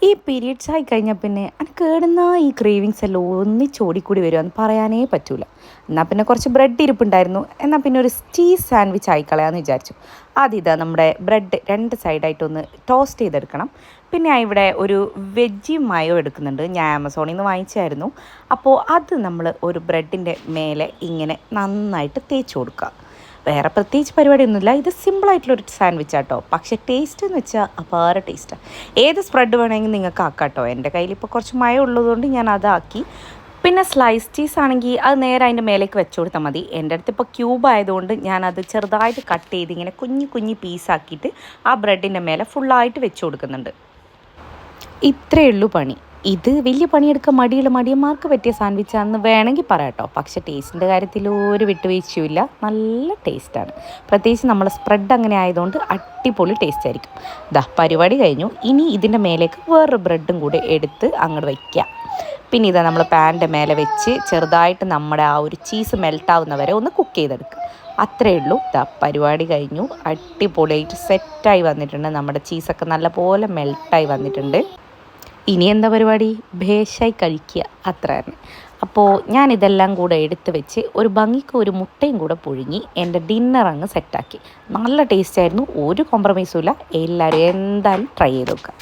ഈ പീരീഡ്സ് ആയി കഴിഞ്ഞാൽ പിന്നെ എനിക്ക് കേടുന്ന ഈ ക്രേവിങ്സ് എല്ലാം ഒന്നിച്ചോടിക്കൂടി വരുമെന്ന് പറയാനേ പറ്റൂല. എന്നാൽ പിന്നെ കുറച്ച് ബ്രെഡ് ഇരിപ്പുണ്ടായിരുന്നു, എന്നാൽ പിന്നെ ഒരു ചീസ് സാൻഡ്വിച്ച് ആയിക്കളയാന്ന് വിചാരിച്ചു. ആദ്യം നമ്മുടെ ബ്രെഡ് രണ്ട് സൈഡായിട്ടൊന്ന് ടോസ്റ്റ് ചെയ്തെടുക്കണം. പിന്നെ ഇവിടെ ഒരു വെജ് മയോ എടുക്കുന്നുണ്ട്, ഞാൻ ആമസോണിൽ നിന്ന് വാങ്ങിച്ചായിരുന്നു. അപ്പോൾ അത് നമ്മൾ ഒരു ബ്രെഡിൻ്റെ മേലെ ഇങ്ങനെ നന്നായിട്ട് തേച്ച് കൊടുക്കുക. വേറെ പ്രത്യേകിച്ച് പരിപാടിയൊന്നുമില്ല, ഇത് സിമ്പിളായിട്ടുള്ളൊരു സാൻഡ്വിച്ച് ആട്ടോ. പക്ഷേ ടേസ്റ്റ് എന്ന് വെച്ചാൽ അപാര ടേസ്റ്റാണ്. ഏത് സ്പ്രെഡ് വേണമെങ്കിൽ നിങ്ങൾക്ക് ആക്കാം കേട്ടോ. എൻ്റെ കയ്യിൽ ഇപ്പോൾ കുറച്ച് മയം ഉള്ളതുകൊണ്ട് ഞാൻ അതാക്കി. പിന്നെ സ്ലൈസ് ചീസ് ആണെങ്കിൽ അത് നേരെ അതിൻ്റെ മേലേക്ക് വെച്ച് കൊടുത്താൽ മതി. എൻ്റെ അടുത്ത് ഇപ്പോൾ ക്യൂബ് ആയതുകൊണ്ട് ഞാനത് ചെറുതായിട്ട് കട്ട് ചെയ്ത് ഇങ്ങനെ കുഞ്ഞു കുഞ്ഞു പീസാക്കിയിട്ട് ആ ബ്രെഡിൻ്റെ മേലെ ഫുള്ളായിട്ട് വെച്ച് കൊടുക്കുന്നുണ്ട്. ഇത്രയേ ഉള്ളൂ പണി. ഇത് വലിയ പണിയെടുക്കാൻ മടിയുള്ള മടിയന്മാർക്ക് പറ്റിയ സാൻഡ്വിച്ചാണെന്ന് വേണമെങ്കിൽ പറയാം കേട്ടോ. പക്ഷേ ടേസ്റ്റിൻ്റെ കാര്യത്തിൽ ഒരു വിട്ടുവീഴ്ചയുമില്ല, നല്ല ടേസ്റ്റാണ്. പ്രത്യേകിച്ച് നമ്മൾ സ്പ്രെഡ് അങ്ങനെ ആയതുകൊണ്ട് അടിപൊളി ടേസ്റ്റ് ആയിരിക്കും. പരിപാടി കഴിഞ്ഞു. ഇനി ഇതിൻ്റെ മേലേക്ക് വേറൊരു ബ്രെഡും കൂടെ എടുത്ത് അങ്ങോട്ട് വയ്ക്കുക. പിന്നെ നമ്മൾ പാനിൻ്റെ മേലെ വെച്ച് ചെറുതായിട്ട് നമ്മുടെ ആ ഒരു ചീസ് മെൽട്ടാവുന്നവരെ ഒന്ന് കുക്ക് ചെയ്തെടുക്കുക. അത്രയേ ഉള്ളൂ. പരിപാടി കഴിഞ്ഞു. അടിപൊളിയായിട്ട് സെറ്റായി വന്നിട്ടുണ്ട്. നമ്മുടെ ചീസൊക്കെ നല്ലപോലെ മെൽട്ടായി വന്നിട്ടുണ്ട്. ഇനി എന്താ പരിപാടി? ഭേഷായി കഴിക്കുക, അത്ര തന്നെ. അപ്പോൾ ഞാനിതെല്ലാം കൂടെ എടുത്ത് വെച്ച് ഒരു ഭംഗിക്ക് ഒരു മുട്ടയും കൂടെ പുഴുങ്ങി എൻ്റെ ഡിന്നർ അങ്ങ് സെറ്റാക്കി. നല്ല ടേസ്റ്റായിരുന്നു, ഒരു കോംപ്രമൈസും ഇല്ല. എല്ലാവരും എന്തായാലും ട്രൈ ചെയ്ത് നോക്കുക.